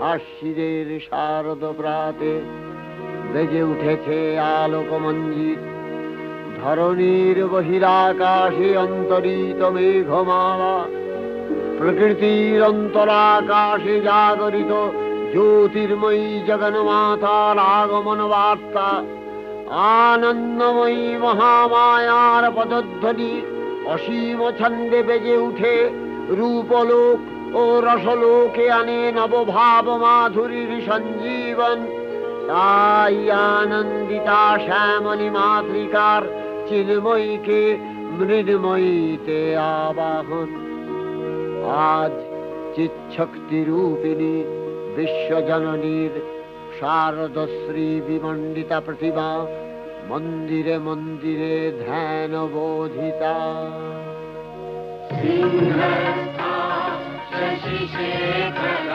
আশ্বিনের শারদ প্রাতে বেজে উঠেছে আলোকমঞ্জিত। ধরণীর বহিরাকাশে অন্তরিত মেঘমালা, প্রকৃতির অন্তরাকাশে জাগরিত জ্যোতির্ময়ী জগন্মাতার আগমন বার্তা। আনন্দময়ী মহামায়ার পদধ্বনি অসীম ছন্দে বেজে উঠে রূপলোক ও রসলোকে আনে নবভাব মাধুরীর সঞ্জীবন। তাই আনন্দিতা শ্যামলী মাতৃকার চিন্ময়ীকে মৃন্ময়ীতে আবাহন। আজ চিৎশক্তি রূপিণী বিশ্বজননীর শারদশ্রী বিমণ্ডিতা প্রতিমা মন্দিরে মন্দিরে ধ্যান বোধিতা। সিংহস্থা শশিশেখর